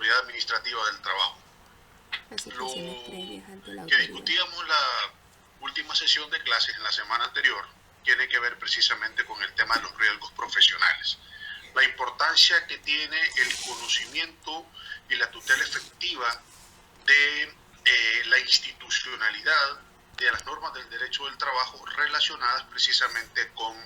autoridad administrativa del trabajo. Lo que discutíamos la última sesión de clases en la semana anterior tiene que ver precisamente con el tema de los riesgos profesionales. La importancia que tiene el conocimiento y la tutela efectiva de la institucionalidad de las normas del derecho del trabajo relacionadas precisamente con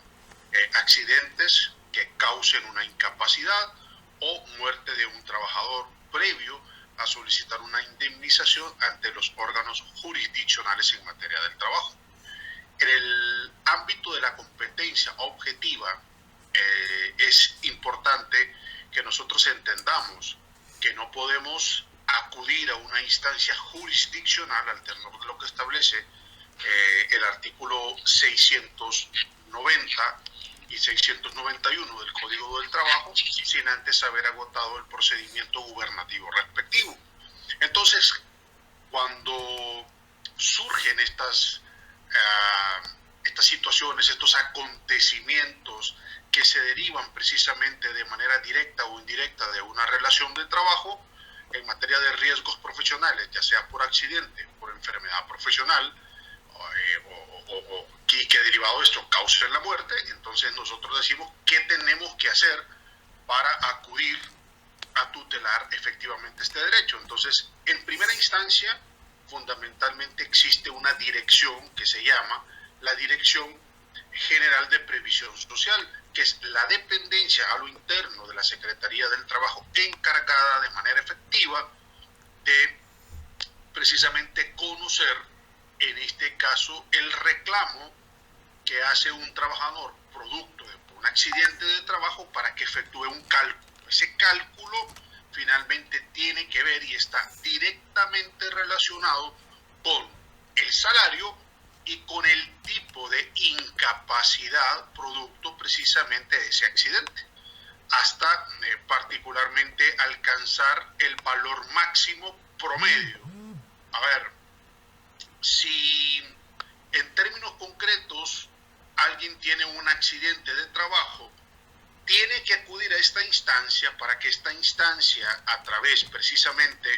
accidentes que causen una incapacidad o muerte de un trabajador previo a solicitar una indemnización ante los órganos jurisdiccionales en materia del trabajo. En el ámbito de la competencia objetiva, es importante que nosotros entendamos que no podemos acudir a una instancia jurisdiccional al tenor de lo que establece el artículo 690 y 691 del Código del Trabajo sin antes haber agotado el procedimiento gubernativo respectivo. Entonces, cuando surgen estas situaciones, estos acontecimientos que se derivan precisamente de manera directa o indirecta de una relación de trabajo en materia de riesgos profesionales, ya sea por accidente, por enfermedad profesional, y que derivado de esto cause la muerte, entonces nosotros decimos qué tenemos que hacer para acudir a tutelar efectivamente este derecho. Entonces, en primera instancia, fundamentalmente existe una dirección que se llama la Dirección General de Previsión Social, que es la dependencia a lo interno de la Secretaría del Trabajo encargada de manera efectiva de precisamente conocer, en este caso, el reclamo que hace un trabajador producto de un accidente de trabajo para que efectúe un cálculo. Ese cálculo finalmente tiene que ver y está directamente relacionado con el salario y con el tipo de incapacidad producto precisamente de ese accidente, hasta particularmente alcanzar el valor máximo promedio. A ver, si en términos concretos alguien tiene un accidente de trabajo, tiene que acudir a esta instancia para que esta instancia, a través precisamente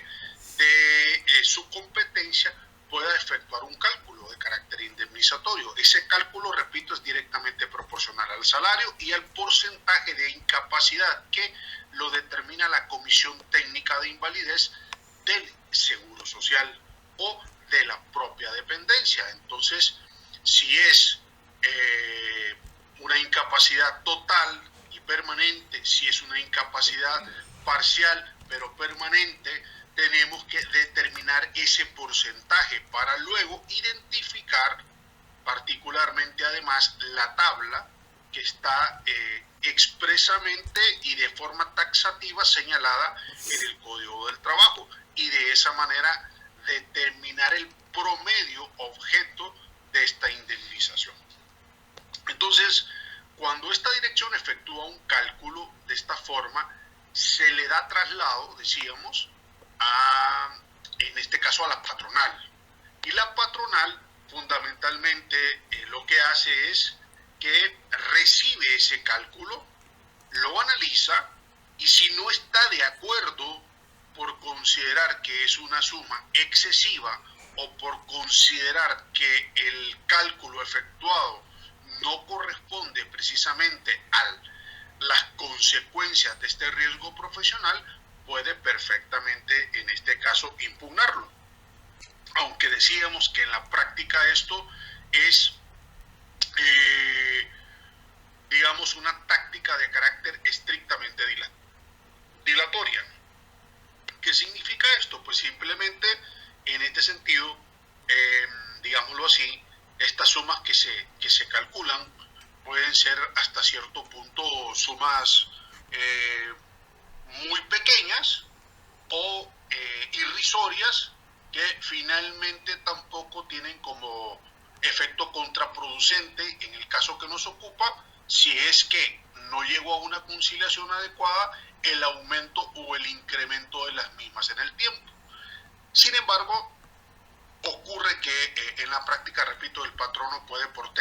de su competencia, pueda efectuar un cálculo de carácter indemnizatorio. Ese cálculo, repito, es directamente proporcional al salario y al porcentaje de incapacidad que lo determina la Comisión Técnica de Invalidez del Seguro Social o de la propia dependencia. Entonces, si es una incapacidad total y permanente, si es una incapacidad parcial pero permanente, tenemos que determinar ese porcentaje para luego identificar particularmente además la tabla que está expresamente y de forma taxativa señalada en el Código del Trabajo, y de esa manera determinar el promedio objeto de esta indemnización. Entonces, cuando esta dirección efectúa un cálculo de esta forma, se le da traslado, decíamos, en este caso a la patronal. Y la patronal fundamentalmente lo que hace es que recibe ese cálculo, lo analiza y si no está de acuerdo por considerar que es una suma excesiva o por considerar que el cálculo efectuado no corresponde precisamente a las consecuencias de este riesgo profesional, puede perfectamente, en este caso, impugnarlo. Aunque decíamos que en la práctica esto es, digamos, una táctica de carácter estrictamente dilatoria. ¿Qué significa esto? Pues simplemente, en este sentido, digámoslo así, estas sumas que se calculan pueden ser hasta cierto punto sumas muy pequeñas o irrisorias, que finalmente tampoco tienen como efecto contraproducente en el caso que nos ocupa, si es que no llegó a una conciliación adecuada el aumento o el incremento de las mismas en el tiempo. Sin embargo, ocurre que en la práctica, repito, el patrono puede por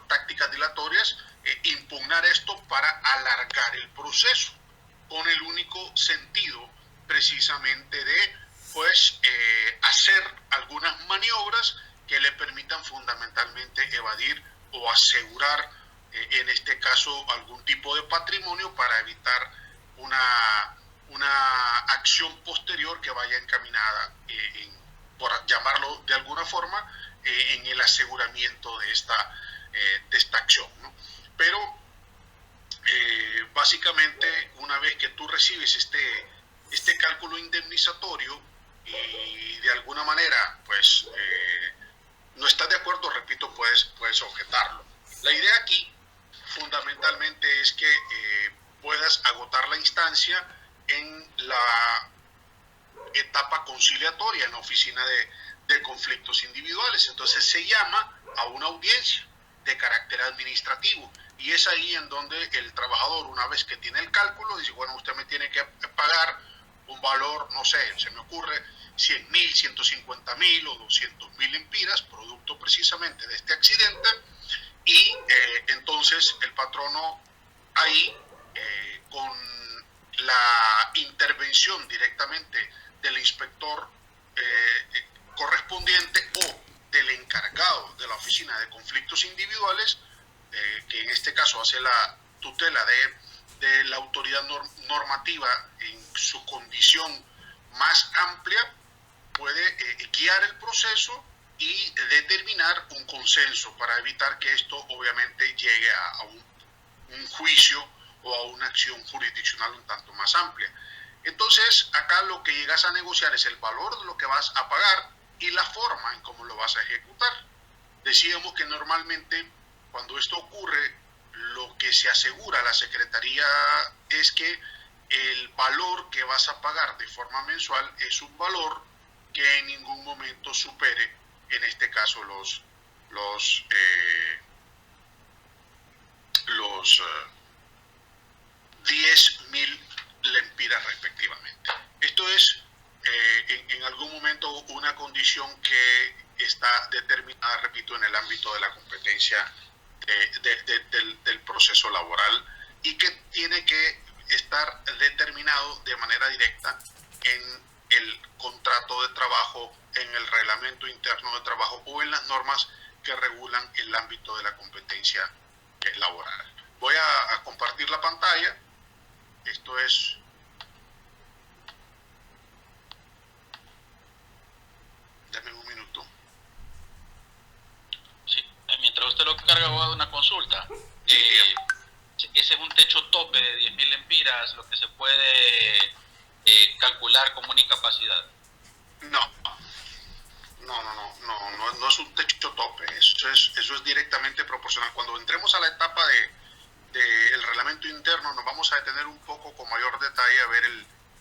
tácticas dilatorias impugnar esto para alargar el proceso, con el único sentido precisamente de pues hacer algunas maniobras que le permitan fundamentalmente evadir o asegurar en este caso algún tipo de patrimonio para evitar una acción posterior que vaya encaminada, por llamarlo de alguna forma, en el aseguramiento de esta acción, ¿no? Pero básicamente una vez que tú recibes este cálculo indemnizatorio y de alguna manera pues no estás de acuerdo, repito, puedes objetarlo. La idea aquí fundamentalmente es que puedas agotar la instancia en la etapa conciliatoria en la oficina de conflictos individuales. Entonces se llama a una audiencia de carácter administrativo y es ahí en donde el trabajador, una vez que tiene el cálculo, dice, bueno, usted me tiene que pagar un valor, no sé, se me ocurre 100.000, 150.000 o 200.000 lempiras, producto precisamente de este accidente, y entonces el patrono ahí, con la intervención directamente del inspector correspondiente o del encargado de la oficina de conflictos individuales, que en este caso hace la tutela de la autoridad normativa en su condición más amplia, puede guiar el proceso y determinar un consenso para evitar que esto obviamente llegue a un juicio o a una acción jurisdiccional un tanto más amplia. Entonces, acá lo que llegas a negociar es el valor de lo que vas a pagar y la forma en cómo lo vas a ejecutar. Decíamos que normalmente cuando esto ocurre, lo que se asegura a la Secretaría es que el valor que vas a pagar de forma mensual es un valor que en ningún momento supere, en este caso, los 10.000 lempiras respectivamente. Esto es en algún momento una condición que está determinada, repito, en el ámbito de la competencia del proceso laboral y que tiene que estar determinado de manera directa en el contrato de trabajo, en el reglamento interno de trabajo o en las normas que regulan el ámbito de la competencia laboral. Voy a compartir la pantalla. Esto es... Dame un minuto. Sí, mientras usted lo carga, voy a dar una consulta. Ese es un techo tope de 10.000 lempiras, lo que se puede calcular como una incapacidad. No es un techo tope, eso es directamente proporcional. Cuando entremos a la etapa del reglamento interno, nos vamos a detener un poco con mayor detalle a ver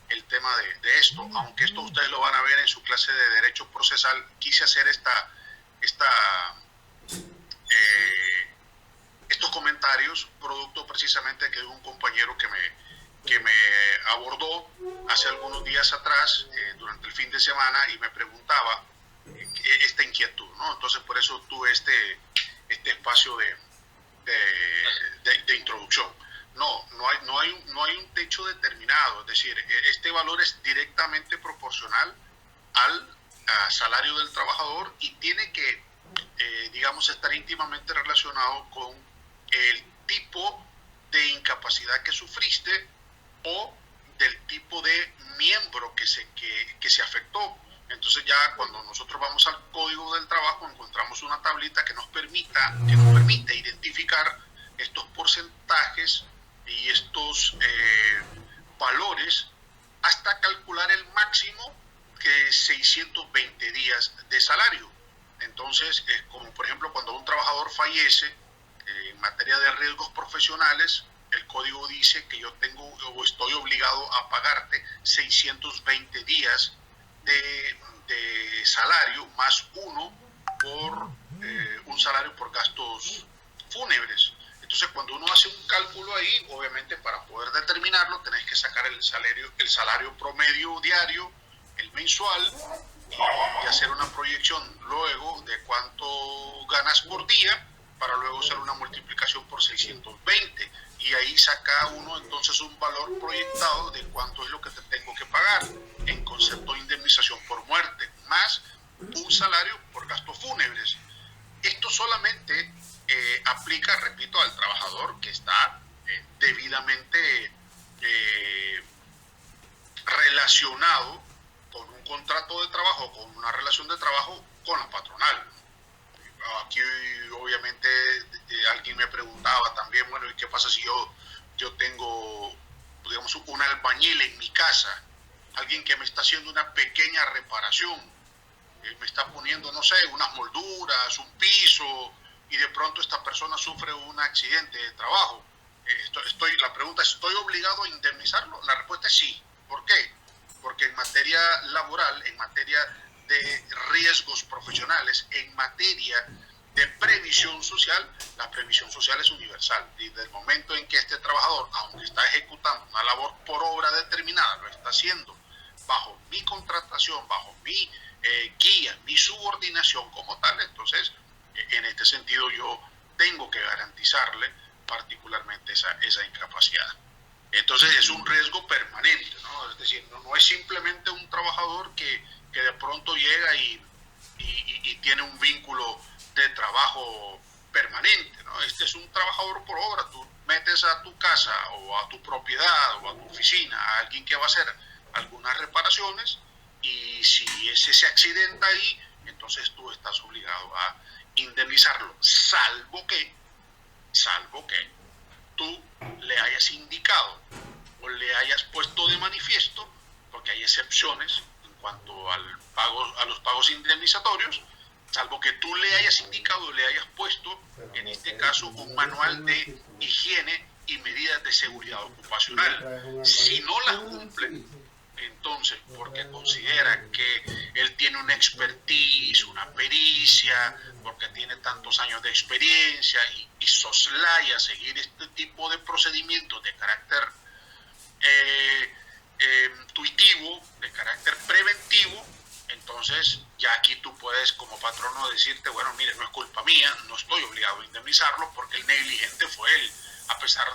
el tema de esto, aunque esto ustedes lo van a ver en su clase de Derecho Procesal. Quise hacer estos comentarios producto precisamente que de un compañero que me abordó hace algunos días atrás, durante el fin de semana, y me preguntaba esta inquietud, ¿no? Entonces por eso tuve este espacio de introducción. No hay un techo determinado, es decir, este valor es directamente proporcional al salario del trabajador y tiene que, digamos, estar íntimamente relacionado con el tipo de incapacidad que sufriste o del tipo de miembro que se afectó. Entonces ya cuando nosotros vamos al Código del Trabajo encontramos una tablita que nos permite identificar estos porcentajes y estos valores hasta calcular el máximo, que es 620 días de salario. Entonces, como por ejemplo cuando un trabajador fallece en materia de riesgos profesionales, el código dice que yo tengo o estoy obligado a pagarte 620 días de salario más uno por un salario por gastos fúnebres. Entonces, cuando uno hace un cálculo ahí, obviamente para poder determinarlo tenés que sacar el salario promedio diario, el mensual, y hacer una proyección luego de cuánto ganas por día, para luego hacer una multiplicación por 620, y ahí saca uno entonces un valor proyectado de cuánto es lo que te tengo que pagar. más un salario por gastos fúnebres. Esto solamente aplica, repito, al trabajador que está debidamente relacionado con un contrato de trabajo, con una relación de trabajo con la patronal. Aquí obviamente alguien me preguntaba también, bueno, ¿y qué pasa si yo tengo, digamos, un albañil en mi casa? Alguien que me está haciendo una pequeña reparación, me está poniendo, no sé, unas molduras, un piso, y de pronto esta persona sufre un accidente de trabajo. La pregunta es, ¿estoy obligado a indemnizarlo? La respuesta es sí. ¿Por qué? Porque en materia laboral, en materia de riesgos profesionales, en materia de previsión social, la previsión social es universal. Y desde el momento en que este trabajador, aunque está ejecutando una labor por obra determinada, lo está haciendo bajo mi contratación, bajo mi guía, mi subordinación como tal, entonces en este sentido yo tengo que garantizarle particularmente esa incapacidad. Entonces es un riesgo permanente, ¿no? Es decir, no es simplemente un trabajador que de pronto llega y tiene un vínculo de trabajo permanente, ¿no? Este es un trabajador por obra. Tú metes a tu casa o a tu propiedad o a tu oficina a alguien que va a hacer algunas reparaciones, y si ese se accidenta ahí, entonces tú estás obligado a indemnizarlo, salvo que tú le hayas indicado o le hayas puesto de manifiesto, porque hay excepciones en cuanto a los pagos indemnizatorios, salvo que tú le hayas indicado, le hayas puesto, en este caso, un manual de higiene y medidas de seguridad ocupacional. Si no las cumple, entonces, porque considera que él tiene una expertise, una pericia, porque tiene tantos años de experiencia y soslaya seguir este tipo de procedimientos de carácter intuitivo, de carácter preventivo, entonces ya aquí tú puedes como patrono decirte, bueno, mire, no es culpa mía, no estoy obligado a indemnizarlo porque el negligente fue él, a pesar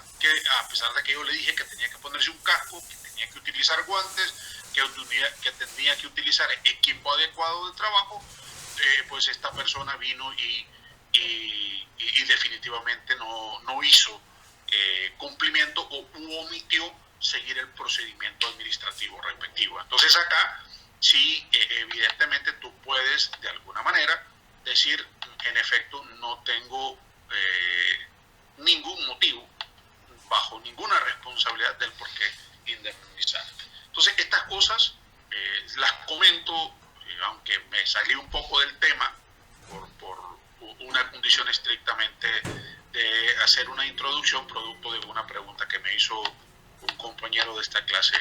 de que yo le dije que tenía que ponerse un casco, que tenía que utilizar guantes, que tenía que utilizar equipo adecuado de trabajo, pues esta persona vino y definitivamente no hizo cumplimiento o omitió seguir el procedimiento administrativo respectivo. Entonces acá sí, evidentemente tú puedes de alguna manera decir, en efecto, no tengo ningún motivo, bajo ninguna responsabilidad del por qué indemnizar. Entonces estas cosas las comento, aunque me salí un poco del tema por una condición estrictamente de hacer una introducción producto de una pregunta que me hizo un compañero de esta clase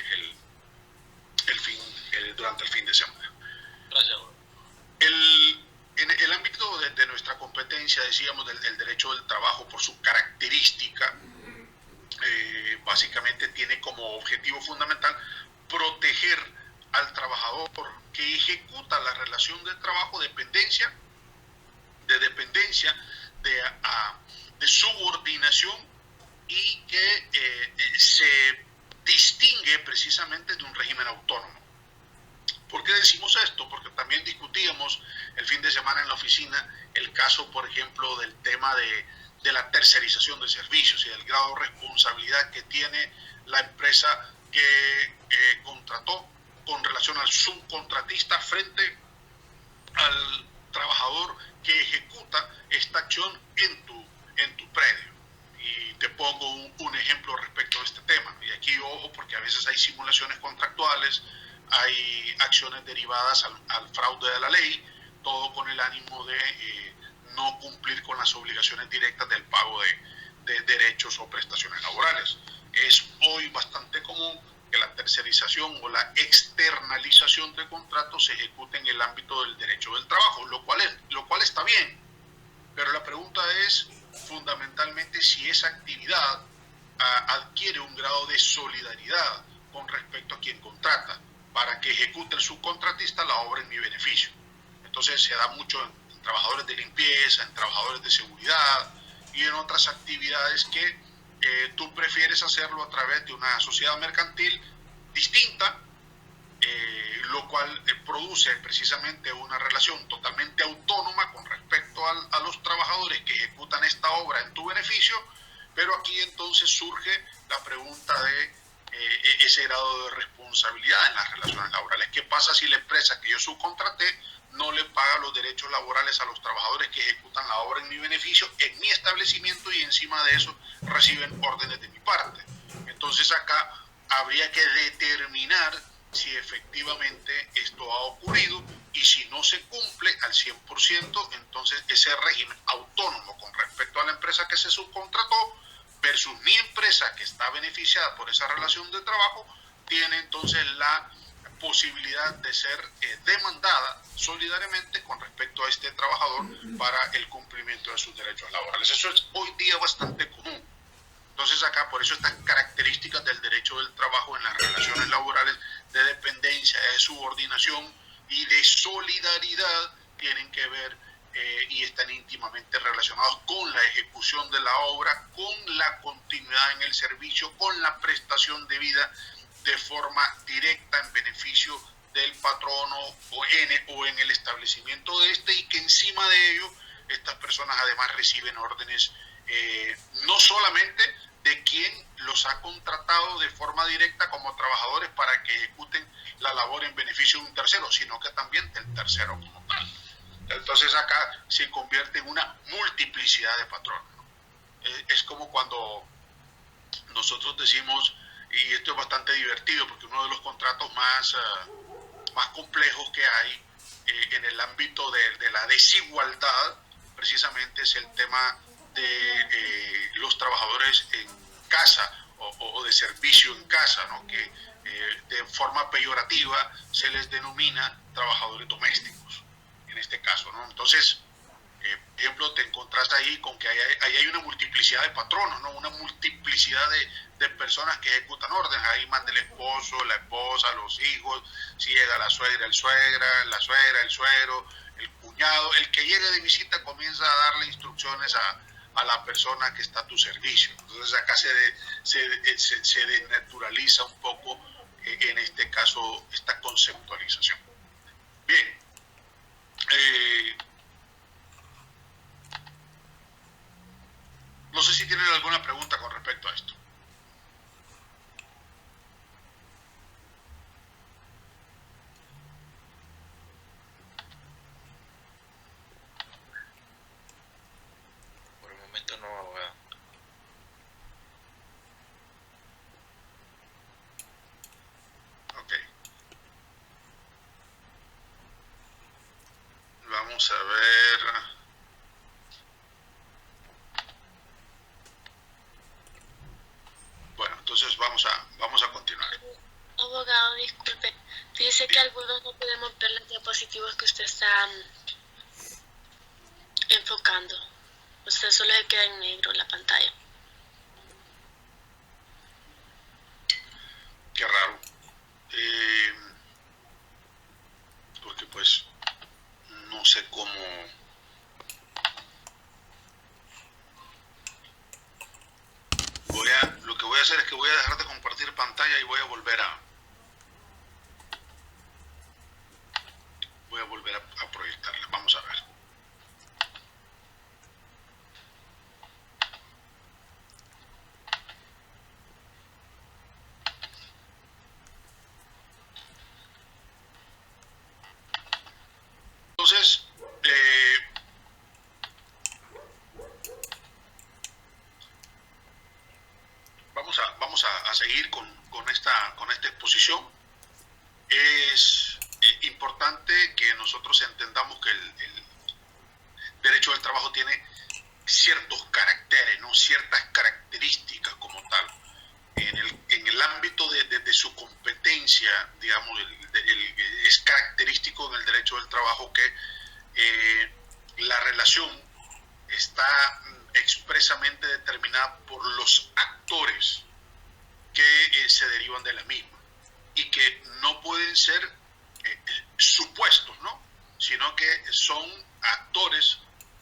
durante el fin de semana. Gracias. En el ámbito de nuestra competencia, decíamos, del derecho del trabajo, por su característica, básicamente tiene como objetivo fundamental proteger al trabajador que ejecuta la relación de trabajo, de dependencia, de subordinación, y que se distingue precisamente de un régimen autónomo. ¿Por qué decimos esto? Porque también discutíamos el fin de semana en la oficina el caso, por ejemplo, del tema de la tercerización de servicios y del grado de responsabilidad que tiene la empresa que contrató con relación al subcontratista frente al trabajador que ejecuta esta acción en tu predio. Y te pongo un ejemplo respecto a este tema. Y aquí, ojo, porque a veces hay simulaciones contractuales, hay acciones derivadas al fraude de la ley, todo con el ánimo de no cumplir con las obligaciones directas del pago de derechos o prestaciones laborales. Es hoy bastante común que la tercerización o la externalización de contratos se ejecute en el ámbito del derecho del trabajo, lo cual está bien, pero la pregunta es fundamentalmente si esa actividad adquiere un grado de solidaridad con respecto a quien contrata, para que ejecute el subcontratista la obra en mi beneficio. Entonces se da mucho en trabajadores de limpieza, en trabajadores de seguridad y en otras actividades que tú prefieres hacerlo a través de una sociedad mercantil distinta, lo cual produce precisamente una relación totalmente autónoma con respecto a los trabajadores que ejecutan esta obra en tu beneficio, pero aquí entonces surge la pregunta de ese grado de responsabilidad en las relaciones laborales. ¿Qué pasa si la empresa que yo subcontraté no le paga los derechos laborales a los trabajadores que ejecutan la obra en mi beneficio, en mi establecimiento, y encima de eso reciben órdenes de mi parte? Entonces acá habría que determinar si efectivamente esto ha ocurrido, y si no se cumple al 100%, entonces ese régimen autónomo con respecto a la empresa que se subcontrató versus mi empresa que está beneficiada por esa relación de trabajo, tiene entonces la posibilidad de ser demandada solidariamente con respecto a este trabajador para el cumplimiento de sus derechos laborales. Eso es hoy día bastante común. Entonces acá, por eso estas características del derecho del trabajo en las relaciones laborales de dependencia, de subordinación y de solidaridad tienen que ver y están íntimamente relacionados con la ejecución de la obra, con la continuidad en el servicio, con la prestación de vida de forma directa en beneficio del patrono o en el establecimiento de este, y que encima de ello estas personas además reciben órdenes no solamente de quien los ha contratado de forma directa como trabajadores para que ejecuten la labor en beneficio de un tercero, sino que también del tercero como tal. Entonces acá se convierte en una multiplicidad de patrones. Es como cuando nosotros decimos, y esto es bastante divertido porque uno de los contratos más complejos que hay en el ámbito de la desigualdad precisamente es el tema de los trabajadores en casa o de servicio en casa, ¿no? Que de forma peyorativa se les denomina trabajadores domésticos, en este caso, ¿no? Entonces, por ejemplo, te encontrás ahí con que ahí hay una multiplicidad de patronos, ¿no? Una multiplicidad de personas que ejecutan órdenes. Ahí manda el esposo, la esposa, los hijos, si llega la suegra, la suegra, el suegro, el cuñado. El que llegue de visita comienza a darle instrucciones a la persona que está a tu servicio. Entonces acá se desnaturaliza un poco, en este caso, esta conceptualización. Bien. No sé si tienen alguna pregunta con respecto a esto. Por el momento no, abogado. Ok. Vamos a ver. Bueno, entonces vamos a continuar. Abogado, disculpe. Dice que algunos no podemos ver los diapositivas que usted está enfocando. Usted solo se queda en negro la pantalla. Qué raro. Porque pues no sé cómo. Lo que voy a hacer es que voy a dejar de compartir pantalla y voy a volver a proyectarla. Vamos a ver. Entonces, vamos a seguir con esta exposición. Es importante que nosotros entendamos que el derecho del trabajo tiene ciertos caracteres, ¿no? Ciertas características como tal. En el ámbito de su competencia, digamos, es característico en el derecho del trabajo que la relación está expresamente determinada por los actores que se derivan de la misma, y que no pueden ser supuestos, ¿no? Sino que son actores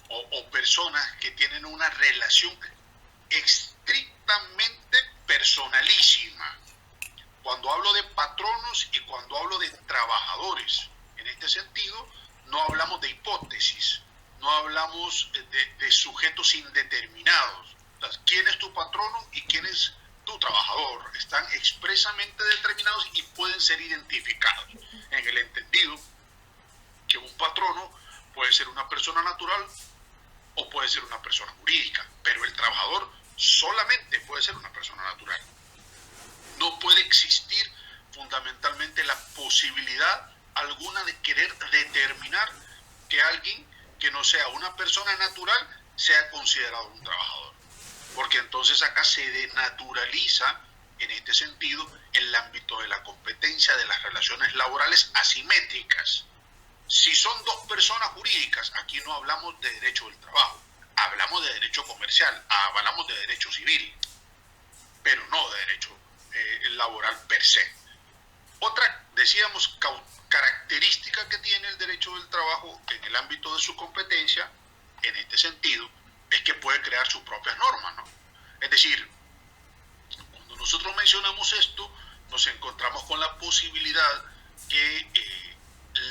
o personas que tienen una relación estrictamente personalísima. Cuando hablo de patronos y cuando hablo de trabajadores, en este sentido, no hablamos de hipótesis, no hablamos de sujetos indeterminados. O sea, ¿quién es tu patrono y quién es tu trabajador? Están expresamente determinados y pueden ser identificados en el entendido que un patrono puede ser una persona natural o puede ser una persona jurídica, pero el trabajador solamente puede ser una persona natural. No puede existir fundamentalmente la posibilidad alguna de querer determinar que alguien que no sea una persona natural sea considerado un trabajador, porque entonces acá se denaturaliza en este sentido el ámbito de la competencia de las relaciones laborales asimétricas. Si son dos personas jurídicas, aquí no hablamos de derecho del trabajo, hablamos de derecho comercial, hablamos de derecho civil, pero no de derecho laboral per se. Otra, decíamos, característica que tiene el derecho del trabajo en el ámbito de su competencia, en este sentido, es que puede crear sus propias normas, ¿no? Es decir, cuando nosotros mencionamos esto, nos encontramos con la posibilidad que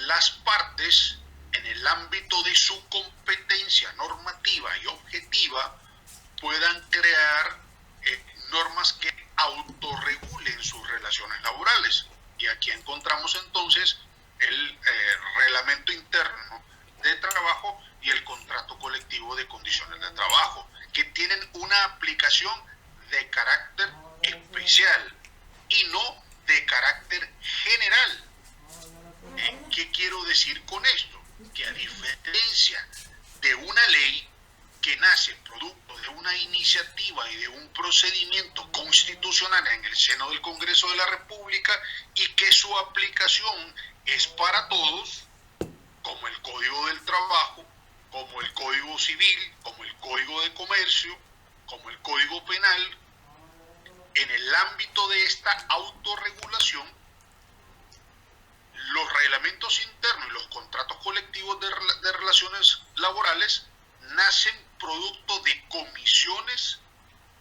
las partes, en el ámbito de su competencia normativa y objetiva, puedan crear normas que autorregulen sus relaciones laborales. Y aquí encontramos entonces el reglamento interno de trabajo y el contrato colectivo de condiciones de trabajo, que tienen una aplicación de carácter especial y no de carácter general. ¿Qué quiero decir con esto? Que a diferencia de una ley que nace producto de una iniciativa y de un procedimiento constitucional en el seno del Congreso de la República y que su aplicación es para todos, como el Código del Trabajo, como el Código Civil, como el Código de Comercio, como el Código Penal, en el ámbito de esta autorregulación, los reglamentos internos y los contratos colectivos de relaciones laborales nacen producto de comisiones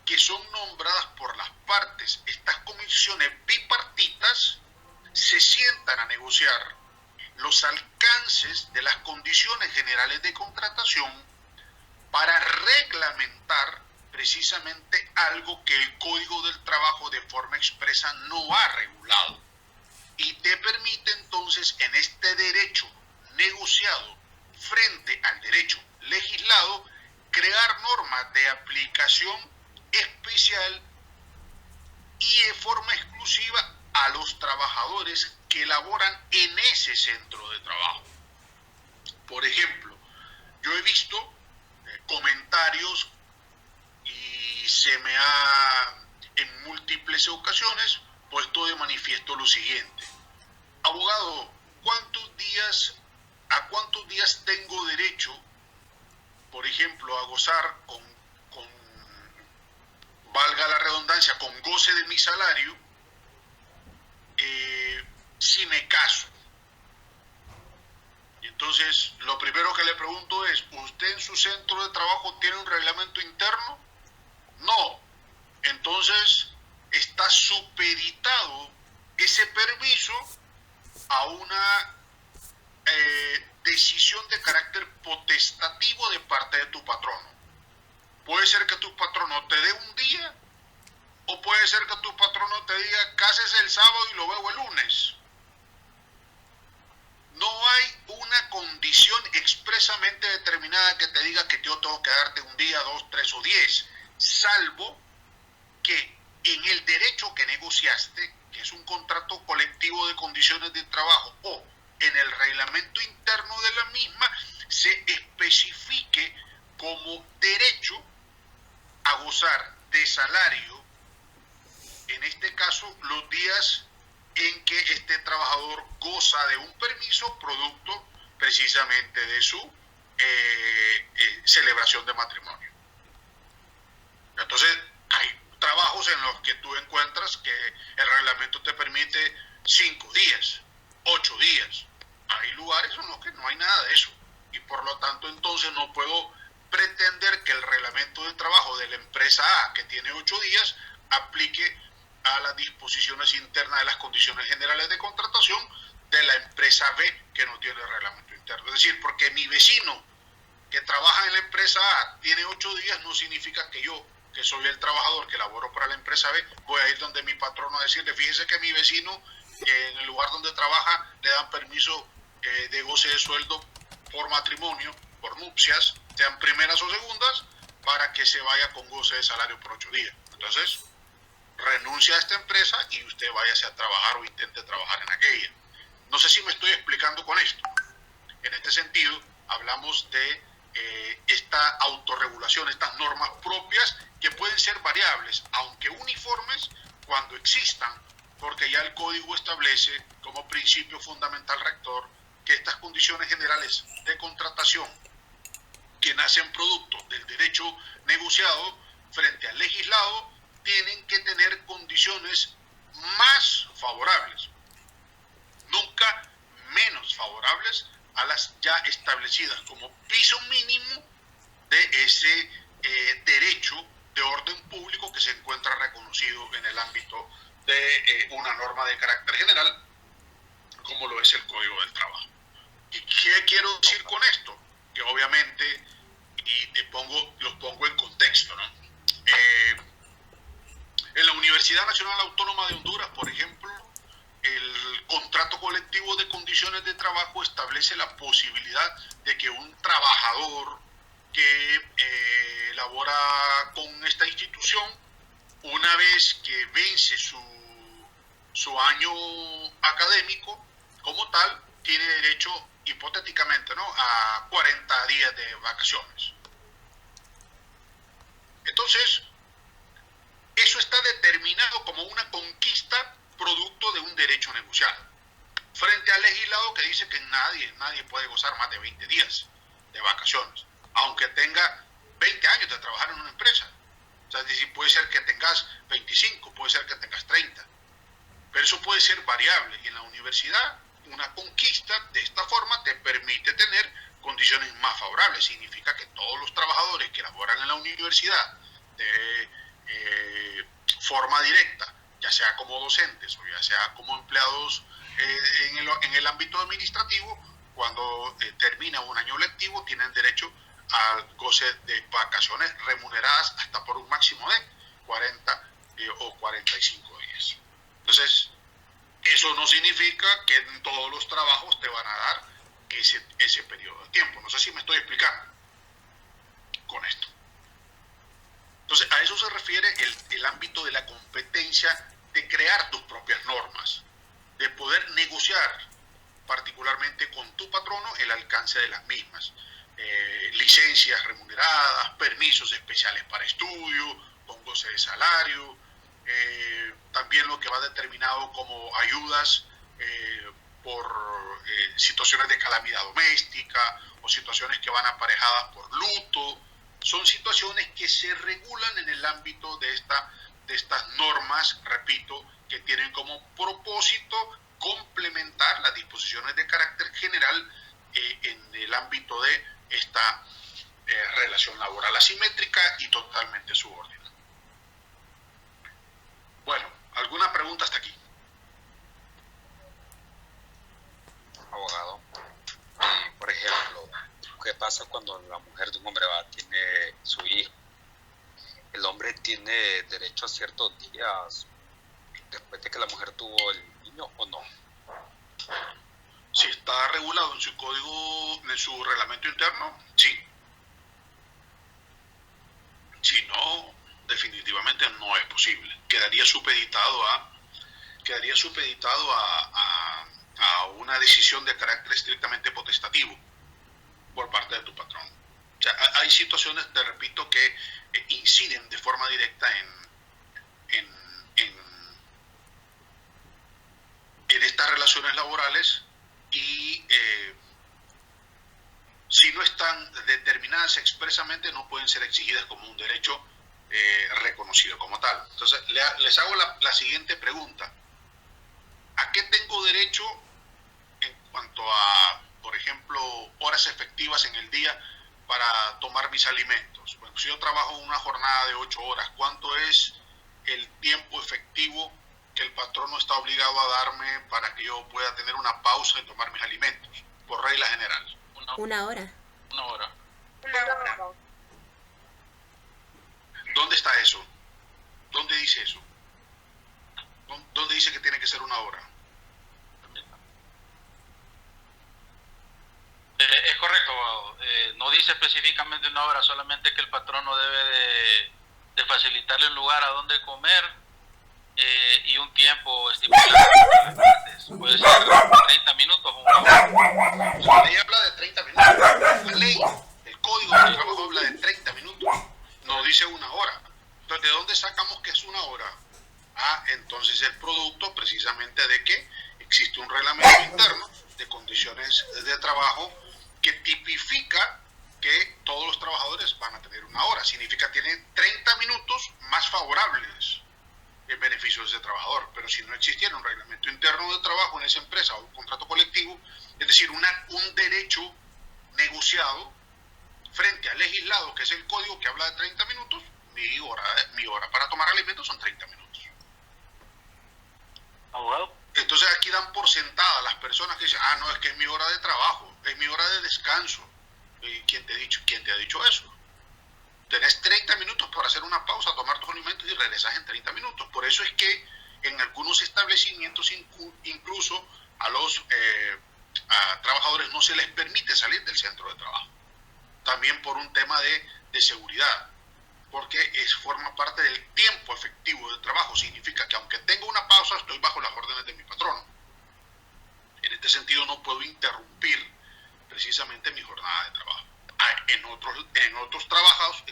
que son nombradas por las partes. Estas comisiones bipartitas se sientan a negociar los alcances de las condiciones generales de contratación para reglamentar precisamente algo que el Código del Trabajo de forma expresa no ha regulado, y te permite entonces en este derecho negociado frente al derecho legislado crear normas de aplicación especial y de forma exclusiva a los trabajadores que laboran en ese centro de trabajo. Por ejemplo, yo he visto comentarios y se me ha en múltiples ocasiones puesto de manifiesto lo siguiente: abogado, ¿a cuántos días tengo derecho, por ejemplo, a gozar con valga la redundancia, con goce de mi salario, si me caso? Y entonces, lo primero que le pregunto es, ¿usted en su centro de trabajo tiene un reglamento interno? No. Entonces, está supeditado ese permiso a una decisión de carácter potestativo de parte de tu patrono. Puede ser que tu patrono te dé un día, o puede ser que tu patrono te diga, cásese el sábado y lo veo el lunes. No hay una condición expresamente determinada que te diga que yo tengo que darte un día, 2, 3 o 10, salvo que en el derecho que negociaste, que es un contrato colectivo de condiciones de trabajo, o en el reglamento interno de la misma, se especifique como derecho a gozar de salario, en este caso los días en que este trabajador goza de un permiso producto precisamente de su celebración de matrimonio. Entonces, hay trabajos en los que tú encuentras que el reglamento te permite 5 días, 8 días. Hay lugares en los que no hay nada de eso. Y por lo tanto, entonces no puedo pretender que el reglamento de trabajo de la empresa A, que tiene 8 días, aplique a las disposiciones internas de las condiciones generales de contratación de la empresa empresa B que no tiene reglamento interno. Es decir, porque mi vecino que trabaja en la empresa A tiene 8 días, no significa que yo, que soy el trabajador que laboro para la empresa B, voy a ir donde mi patrono a decirle, fíjese que mi vecino en el lugar donde trabaja le dan permiso de goce de sueldo por matrimonio, por nupcias, sean primeras o segundas, para que se vaya con goce de salario por 8 días. Entonces, renuncia a esta empresa y usted váyase a trabajar o intente trabajar en aquella. No sé si me estoy explicando con esto. En este sentido, hablamos de esta autorregulación, estas normas propias que pueden ser variables, aunque uniformes, cuando existan, porque ya el Código establece como principio fundamental rector que estas condiciones generales de contratación que nacen producto del derecho negociado frente al legislado tienen que tener condiciones más favorables, nunca menos favorables a las ya establecidas como piso mínimo de ese derecho de orden público que se encuentra reconocido en el ámbito de una norma de carácter general como lo es el Código del Trabajo. ¿Y qué quiero decir con esto? Que obviamente, y los pongo en contexto, ¿no? En la Universidad Nacional Autónoma de Honduras, por ejemplo, el contrato colectivo de condiciones de trabajo establece la posibilidad de que un trabajador que labora con esta institución, una vez que vence su año académico como tal, tiene derecho hipotéticamente, ¿no?, a 40 días de vacaciones. Entonces, eso está determinado como una conquista producto de un derecho negociado, frente al legislado que dice que nadie puede gozar más de 20 días de vacaciones, aunque tenga 20 años de trabajar en una empresa. O sea, es decir, puede ser que tengas 25, puede ser que tengas 30, pero eso puede ser variable. Y en la universidad, una conquista de esta forma te permite tener condiciones más favorables. Significa que todos los trabajadores que laboran en la universidad de forma directa, ya sea como docentes o ya sea como empleados en el ámbito administrativo, cuando termina un año lectivo, tienen derecho al goce de vacaciones remuneradas hasta por un máximo de 40 o 45 días. Entonces, eso no significa que en todos los trabajos te van a dar ese periodo de tiempo. No sé si me estoy explicando con esto. Entonces, a eso se refiere el ámbito de la competencia de crear tus propias normas, de poder negociar particularmente con tu patrono el alcance de las mismas. Licencias remuneradas, permisos especiales para estudio, con goce de salario, también lo que va determinado como ayudas por situaciones de calamidad doméstica o situaciones que van aparejadas por luto. Son situaciones que se regulan en el ámbito de estas normas, repito, que tienen como propósito complementar las disposiciones de carácter general en el ámbito de esta relación laboral asimétrica y totalmente subordinada. Bueno, ¿alguna pregunta hasta aquí? Abogado, por ejemplo, ¿qué pasa cuando la mujer de un hombre tiene su hijo? ¿El hombre tiene derecho a ciertos días después de que la mujer tuvo el niño o no? Si está regulado en su código, en su reglamento interno, sí. Si no, definitivamente no es posible. Quedaría supeditado a una decisión de carácter estrictamente potestativo por parte de tu patrón. O sea, hay situaciones, te repito, que inciden de forma directa en estas relaciones laborales y si no están determinadas expresamente no pueden ser exigidas como un derecho reconocido como tal. Entonces, les hago la siguiente pregunta. ¿A qué tengo derecho en cuanto a, por ejemplo, horas efectivas en el día para tomar mis alimentos? Bueno, si yo trabajo una jornada de 8 horas, ¿cuánto es el tiempo efectivo que el patrón no está obligado a darme para que yo pueda tener una pausa y tomar mis alimentos, por regla general. Una hora. Una hora. ¿Dónde está eso? ¿Dónde dice eso? ¿Dónde dice que tiene que ser una hora? Es correcto, abogado. No dice específicamente una hora, solamente que el patrono debe de facilitarle un lugar a donde comer y un tiempo estipulado. Puede ser 30 minutos o una hora. La ley habla de 30 minutos. La ley, el Código del Trabajo habla de 30 minutos. No dice una hora. Entonces, ¿de dónde sacamos que es una hora? Entonces es producto precisamente de que existe un reglamento interno de condiciones de trabajo que tipifica que todos los trabajadores van a tener una hora. Significa que tienen 30 minutos más favorables en beneficio de ese trabajador. Pero si no existiera un reglamento interno de trabajo en esa empresa o un contrato colectivo, es decir, un derecho negociado frente al legislado, que es el código que habla de 30 minutos, mi hora para tomar alimentos son 30 minutos. Abogado. Entonces aquí dan por sentada las personas que dicen, no, es que es mi hora de trabajo, es mi hora de descanso. ¿Quién te ha dicho eso? Tenés 30 minutos para hacer una pausa, tomar tus alimentos y regresas en 30 minutos. Por eso es que en algunos establecimientos incluso a los trabajadores no se les permite salir del centro de trabajo. También por un tema de seguridad, porque forma parte del tiempo efectivo de trabajo. Significa que aunque tenga una pausa, estoy bajo las órdenes de mi patrono. En este sentido no puedo interrumpir precisamente mi jornada de trabajo. En otros trabajos,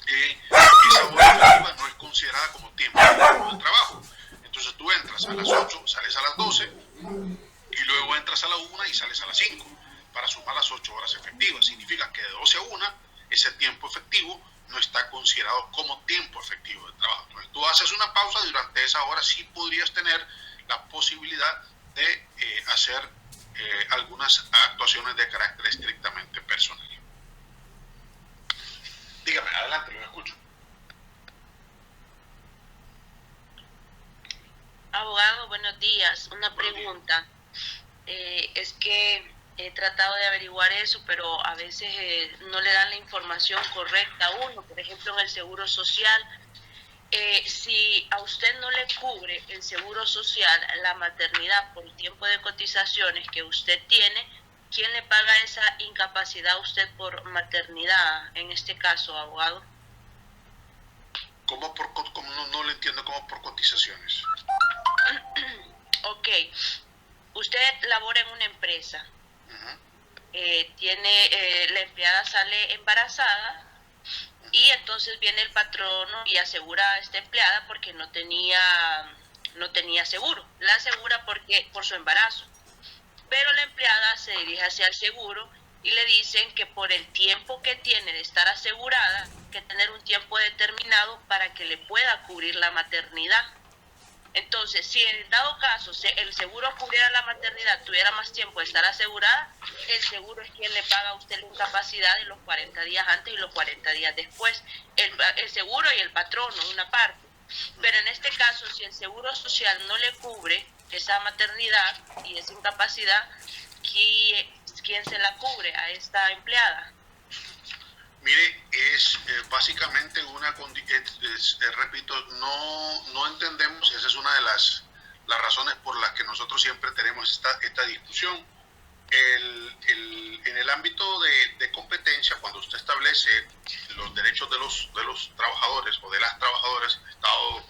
esa hora efectiva no es considerada como tiempo efectivo de trabajo. Entonces tú entras a las 8, sales a las 12, y luego entras a la 1 y sales a las 5, para sumar las 8 horas efectivas. Significa que de 12 a 1, ese tiempo efectivo no está considerado como tiempo efectivo de trabajo. Entonces tú haces una pausa, y durante esa hora sí podrías tener la posibilidad de hacer algunas actuaciones de carácter estrictamente personal. Dígame, adelante, lo escucho. Abogado, buenos días. Una pregunta. Es que he tratado de averiguar eso, pero a veces no le dan la información correcta a uno. Por ejemplo, en el Seguro Social, si a usted no le cubre el Seguro Social la maternidad por el tiempo de cotizaciones que usted tiene, ¿quién le paga esa incapacidad a usted por maternidad, en este caso, abogado? ¿Cómo no le entiendo cómo por cotizaciones? Ok, usted labora en una empresa, la empleada sale embarazada y entonces viene el patrono y asegura a esta empleada porque no tenía seguro. La asegura por su embarazo, pero la empleada se dirige hacia el seguro y le dicen que por el tiempo que tiene de estar asegurada, hay que tener un tiempo determinado para que le pueda cubrir la maternidad. Entonces, si en dado caso el seguro cubriera la maternidad, tuviera más tiempo de estar asegurada, el seguro es quien le paga a usted la incapacidad de los 40 días antes y los 40 días después. El seguro y el patrono, una parte. Pero en este caso, si el Seguro Social no le cubre esa maternidad y esa incapacidad, ¿quién se la cubre a esta empleada? Mire, es básicamente repito, no entendemos, esa es una de las razones por las que nosotros siempre tenemos esta discusión. En el ámbito de competencia, cuando usted establece los derechos de los trabajadores o de las trabajadoras en estado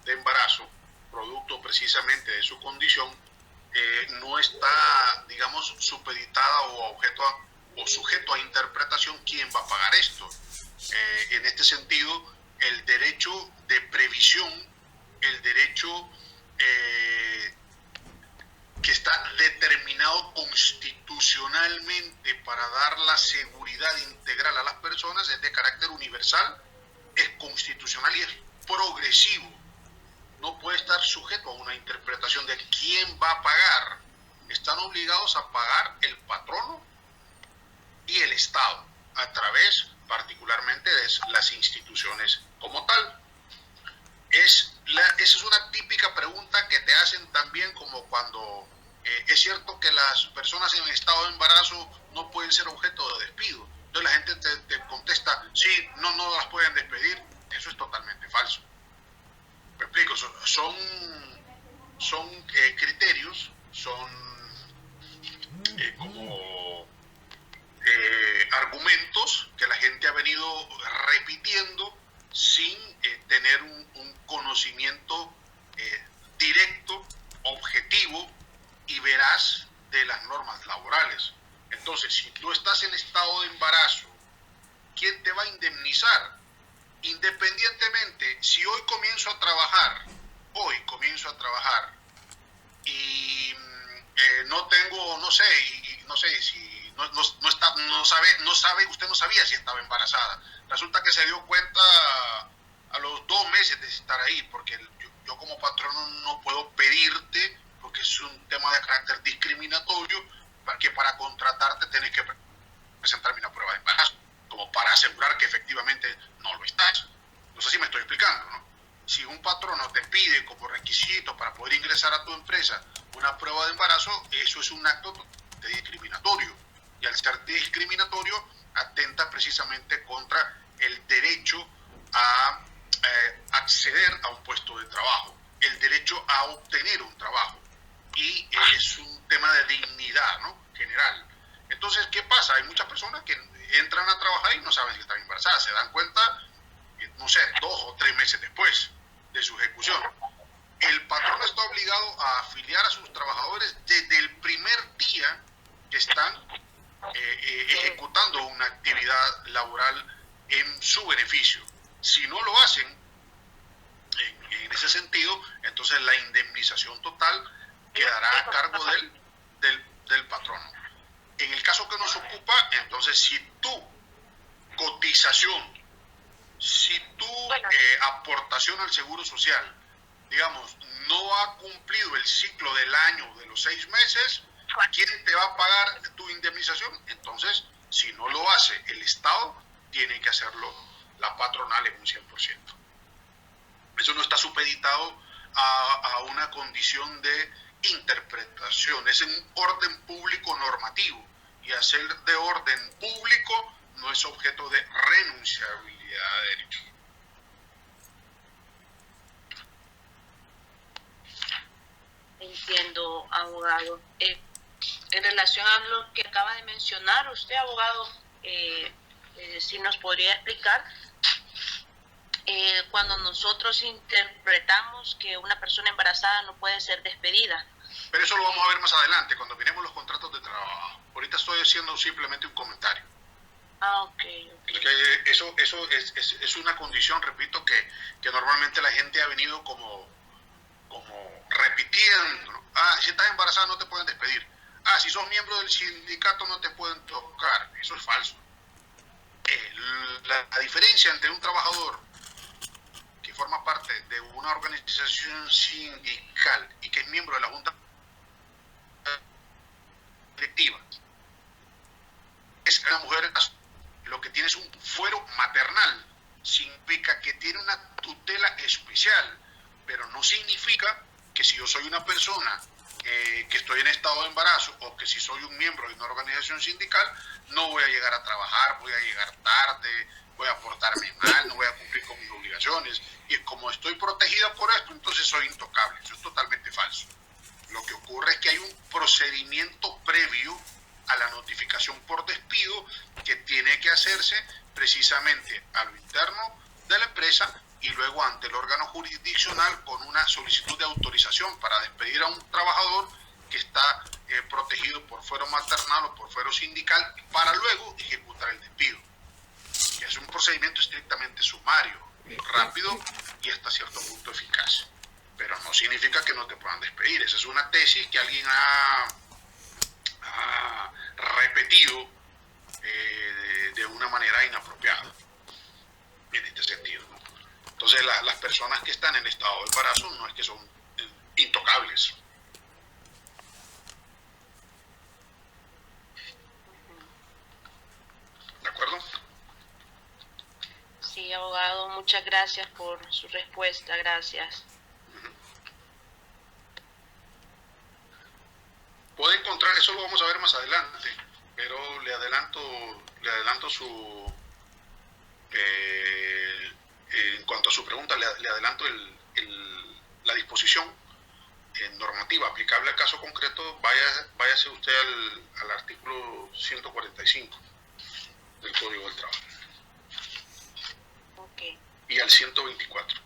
de embarazo, producto precisamente de su condición, no está, digamos, supeditada o sujeto a interpretación quién va a pagar esto. En este sentido, el derecho de previsión, el derecho que está determinado constitucionalmente para dar la seguridad integral a las personas, es de carácter universal, es constitucional y es progresivo. No puede estar sujeto a una interpretación de quién va a pagar. Están obligados a pagar el patrono y el Estado, a través particularmente de las instituciones como tal. esa es una típica pregunta que te hacen también, como cuando es cierto que las personas en estado de embarazo no pueden ser objeto de despido. Entonces la gente te contesta, sí, no las pueden despedir. Eso es totalmente falso. Me explico, son criterios, son como argumentos que la gente ha venido repitiendo sin tener un conocimiento directo, objetivo y veraz de las normas laborales. Entonces, si tú estás en estado de embarazo, ¿quién te va a indemnizar? Independientemente, si hoy comienzo a trabajar y no tengo, no sé si usted no sabía si estaba embarazada. Resulta que se dio cuenta a los 2 meses de estar ahí, porque yo como patrono no puedo pedirte, porque es un tema de carácter discriminatorio, que para contratarte tenés que presentarme una prueba de embarazo, como para asegurar que efectivamente no lo estás. No sé si me estoy explicando, ¿no? Si un patrono te pide como requisito para poder ingresar a tu empresa una prueba de embarazo, eso es un acto de discriminatorio. Y al ser discriminatorio, atenta precisamente contra el derecho a acceder a un puesto de trabajo, el derecho a obtener un trabajo. Y es un tema de dignidad, ¿no? General. Entonces, ¿qué pasa? Hay muchas personas que entran a trabajar y no saben si están embarazadas. Se dan cuenta, no sé, 2 o 3 meses después de su ejecución. El patrón está obligado a afiliar a sus trabajadores desde el primer día que están ejecutando una actividad laboral en su beneficio. Si no lo hacen en ese sentido, entonces la indemnización total quedará a cargo del patrono. En el caso que nos ocupa, entonces, si tu cotización, si tu aportación al Seguro Social, digamos, no ha cumplido el ciclo del año de los 6 meses, ¿quién te va a pagar tu indemnización? Entonces, si no lo hace el Estado, tiene que hacerlo la patronal en un 100%. Eso no está supeditado a una condición de interpretación, es un orden público normativo, y hacer de orden público no es objeto de renunciabilidad de derecho. Entiendo, abogado. En relación a lo que acaba de mencionar usted, abogado, si nos podría explicar, cuando nosotros interpretamos que una persona embarazada no puede ser despedida. Pero eso lo vamos a ver más adelante, cuando miremos los contratos de trabajo. Ahorita estoy haciendo simplemente un comentario. Okay. Eso es una condición, repito, que normalmente la gente ha venido como repitiendo, ¿no? Si estás embarazada no te pueden despedir. Si sos miembro del sindicato no te pueden tocar. Eso es falso. La diferencia entre un trabajador que forma parte de una organización sindical y que es miembro de la Junta Directiva es que la mujer lo que tiene es un fuero maternal. Significa que tiene una tutela especial, pero no significa que si yo soy una persona que estoy en estado de embarazo, o que si soy un miembro de una organización sindical, no voy a llegar a trabajar, voy a llegar tarde, voy a portarme mal, no voy a cumplir con mis obligaciones, y como estoy protegida por esto, entonces soy intocable. Eso es totalmente falso. Lo que ocurre es que hay un procedimiento previo a la notificación por despido que tiene que hacerse precisamente a lo interno de la empresa y luego ante el órgano jurisdiccional con una solicitud de autorización para despedir a un trabajador que está protegido por fuero maternal o por fuero sindical, para luego ejecutar el despido. Y es un procedimiento estrictamente sumario, rápido y hasta cierto punto eficaz. Pero no significa que no te puedan despedir. Esa es una tesis que alguien ha repetido de una manera inapropiada en este sentido, ¿no? Entonces las personas que están en estado de embarazo no es que son intocables. ¿De acuerdo? Sí, abogado, muchas gracias por su respuesta, gracias. Puede encontrar, eso lo vamos a ver más adelante, pero le adelanto su, en cuanto a su pregunta, le adelanto la disposición normativa aplicable al caso concreto. Váyase usted al artículo 145 del Código del Trabajo. Okay. Y al 124,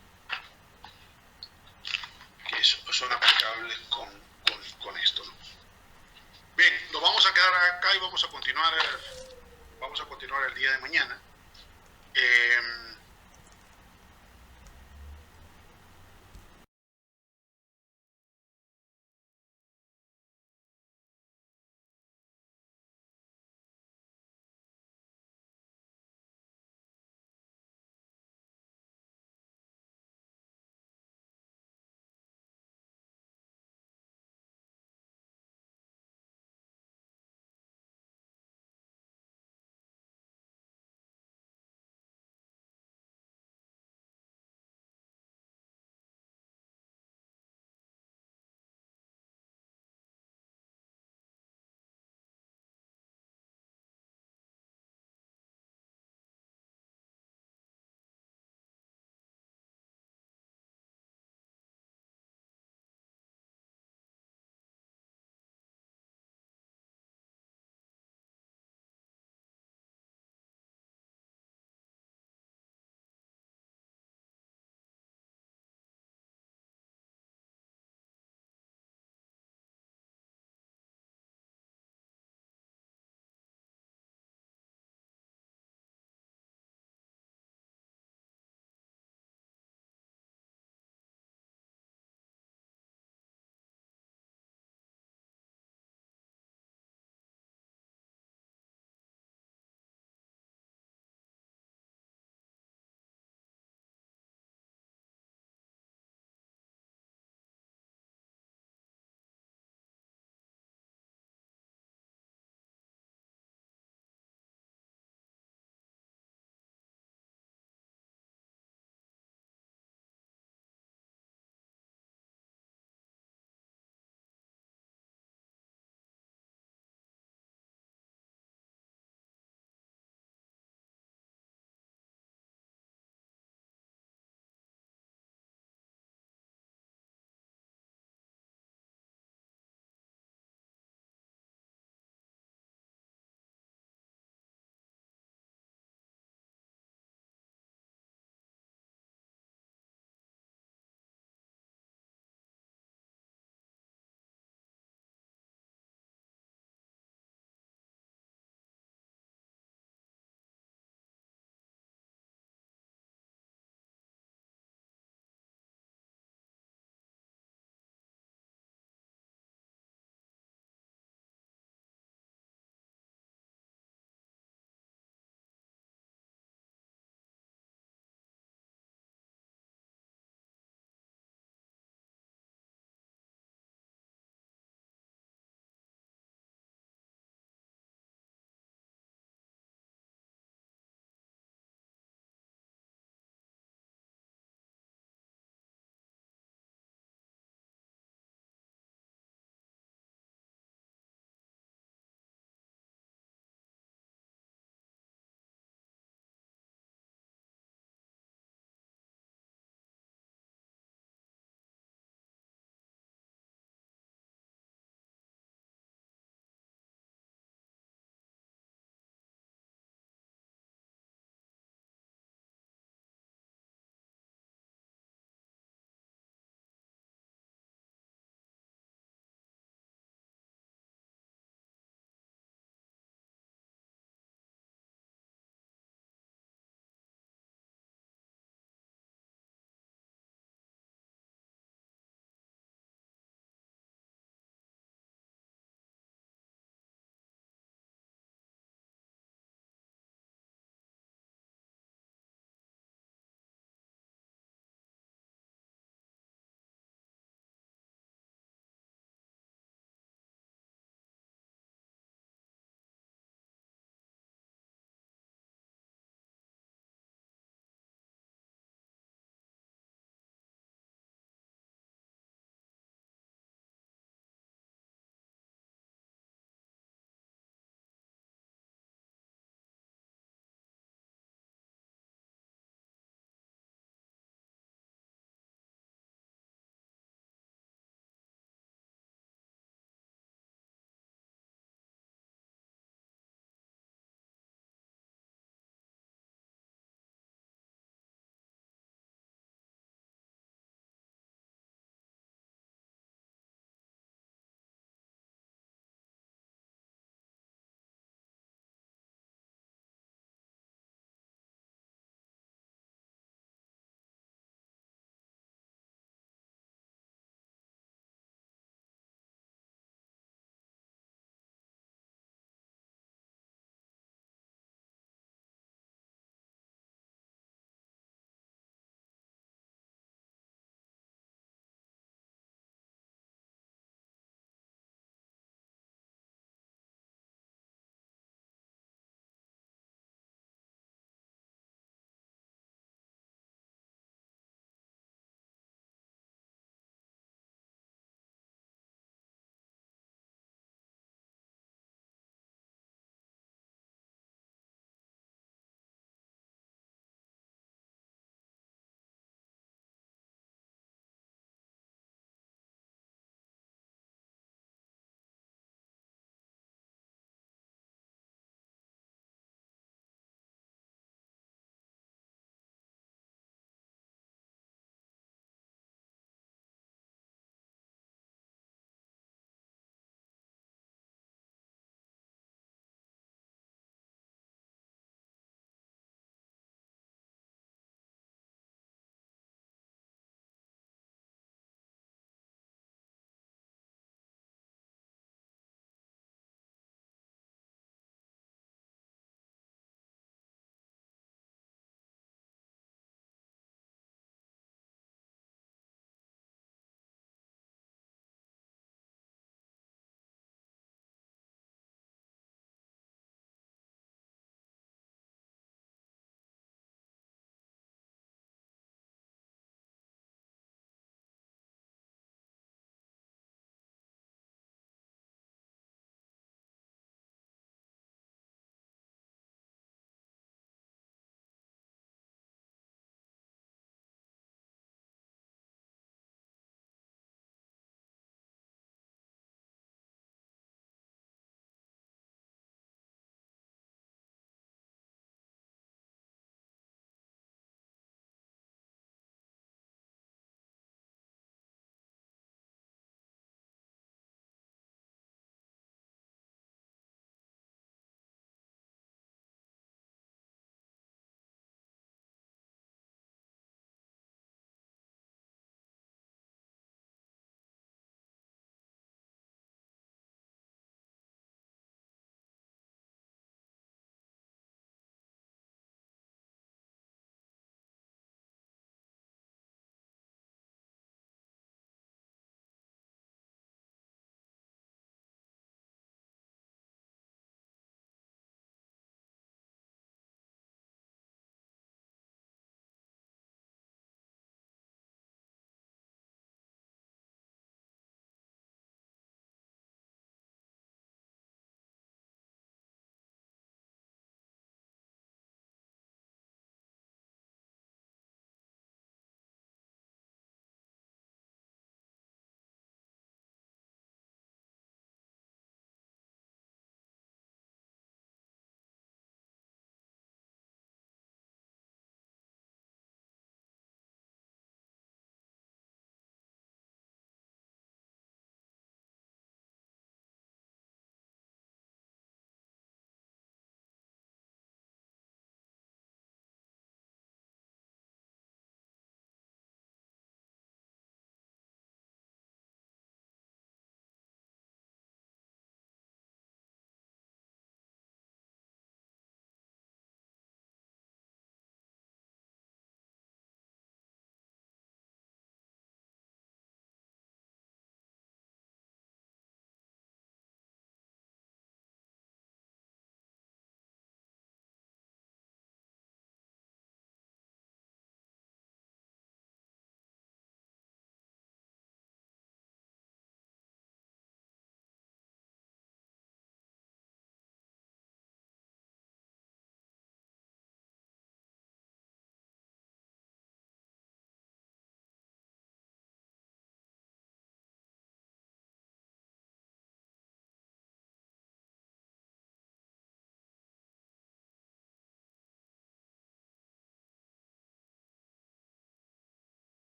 que son aplicables con esto, ¿no? Bien, nos vamos a quedar acá y vamos a continuar el día de mañana.